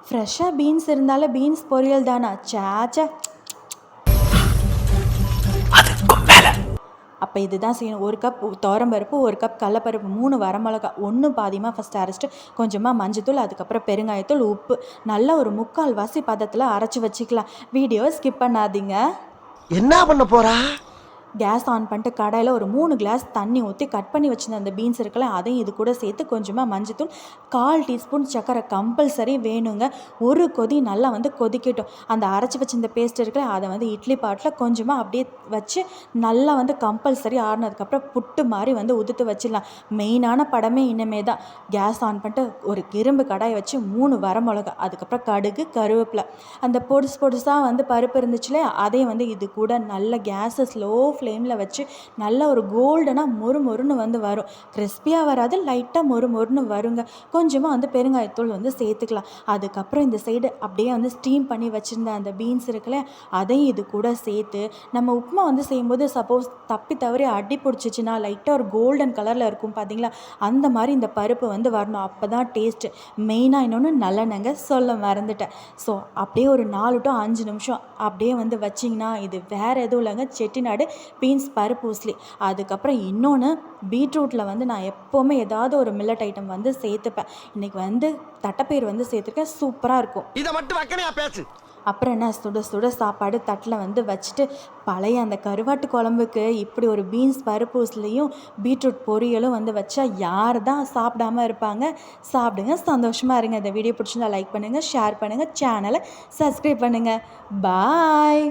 ஃப்ரெஷ்ஷாக பீன்ஸ் இருந்தாலும் பீன்ஸ் பொரியல் தானா? சேச்சே. அப்போ இதுதான் செய்யணும். 1 கப் துவரம்பருப்பு, 1 கப் கடலப்பருப்பு, 3 வரமிளகா, 1 பாதியமாக ஃபஸ்ட்டு அரைச்சிட்டு கொஞ்சமாக மஞ்சத்தூள், அதுக்கப்புறம் பெருங்காயத்தூள், உப்பு, நல்லா ஒரு 3/4 வாசி பதத்தில் அரைச்சி வச்சுக்கலாம். வீடியோ ஸ்கிப் பண்ணாதீங்க. என்ன பண்ண போறா? கேஸ் ஆன் பண்ணிட்டு கடாயில் ஒரு 3 கிளாஸ் தண்ணி ஊற்றி கட் பண்ணி வச்சுருந்த அந்த பீன்ஸ் இருக்குல்ல, அதையும் இது கூட சேர்த்து கொஞ்சமாக மஞ்சத்தூள், 1/4 டீஸ்பூன் சர்க்கரை கம்பல்சரி வேணுங்க. ஒரு கொதி நல்லா வந்து கொதிக்கட்டும். அந்த அரைச்சி வச்சிருந்த பேஸ்ட் இருக்குல்ல, அதை வந்து இட்லி பாட்டில் கொஞ்சமாக அப்படியே வச்சு நல்லா வந்து கம்பல்சரி ஆறினதுக்கப்புறம் புட்டு மாதிரி வந்து உதுத்து வச்சிடலாம். மெயினான படமே இனிமே தான். கேஸ் ஆன் பண்ணிட்டு ஒரு இரும்பு கடாயை வச்சு 3 வரமிளகா, அதுக்கப்புறம் கடுகு, கருவேப்பிலை, அந்த பொடிசாக வந்து பருப்பு இருந்துச்சுலே அதையும் வந்து இது கூட நல்ல கேஸை ஸ்லோ ஃப்ளேமில் வச்சு நல்லா ஒரு கோல்டனாக மொறுன்னு வந்து வரும். கிறிஸ்பியாக வராது, லைட்டாக மொறுன்னு வருங்க. கொஞ்சமாக வந்து பெருங்காயத்தூள் வந்து சேர்த்துக்கலாம். அதுக்கப்புறம் இந்த சைடு அப்படியே வந்து ஸ்டீம் பண்ணி வச்சுருந்த அந்த பீன்ஸ் இருக்குல்ல, அதையும் இது கூட சேர்த்து நம்ம உப்புமா வந்து செய்யும்போது சப்போஸ் தப்பி தவறி அடி பிடிச்சிச்சின்னா லைட்டாக ஒரு கோல்டன் கலரில் இருக்கும் பார்த்தீங்களா, அந்த மாதிரி இந்த பருப்பு வந்து வரணும். அப்போ தான் டேஸ்ட்டு. மெயினாக இன்னொன்று நல்லெண்ணெங்க சொல்ல மறந்துட்டேன். ஸோ அப்படியே ஒரு 4 to 5 நிமிஷம் அப்படியே வந்து வச்சிங்கன்னா இது வேறு எதுவும் இல்லைங்க, செட்டிநாடு பீன்ஸ் பருப்பு உஸ்லி. அதுக்கப்புறம் இன்னொன்று, பீட்ரூட்டில் வந்து நான் எப்போவுமே ஏதாவது ஒரு மில்லட் ஐட்டம் வந்து சேர்த்துப்பேன். இன்றைக்கி வந்து தட்டைப்பயிர் வந்து சேர்த்துருக்கேன், சூப்பராக இருக்கும். இதை மட்டும் வைக்கணையா பேசு. அப்புறம் என்ன, சுட சுட சாப்பாடு தட்டில் வந்து வச்சுட்டு பழைய அந்த கருவாட்டு குழம்புக்கு இப்படி ஒரு பீன்ஸ் பருப்பு உஸ்லியும் பீட்ரூட் பொரியலும் வந்து வச்சா யார் தான் சாப்பிடாம இருப்பாங்க? சாப்பிடுங்க, சந்தோஷமாக இருங்க. இந்த வீடியோ பிடிச்சிருந்தா லைக் பண்ணுங்கள், ஷேர் பண்ணுங்கள், சேனலை சப்ஸ்கிரைப் பண்ணுங்கள். பாய்.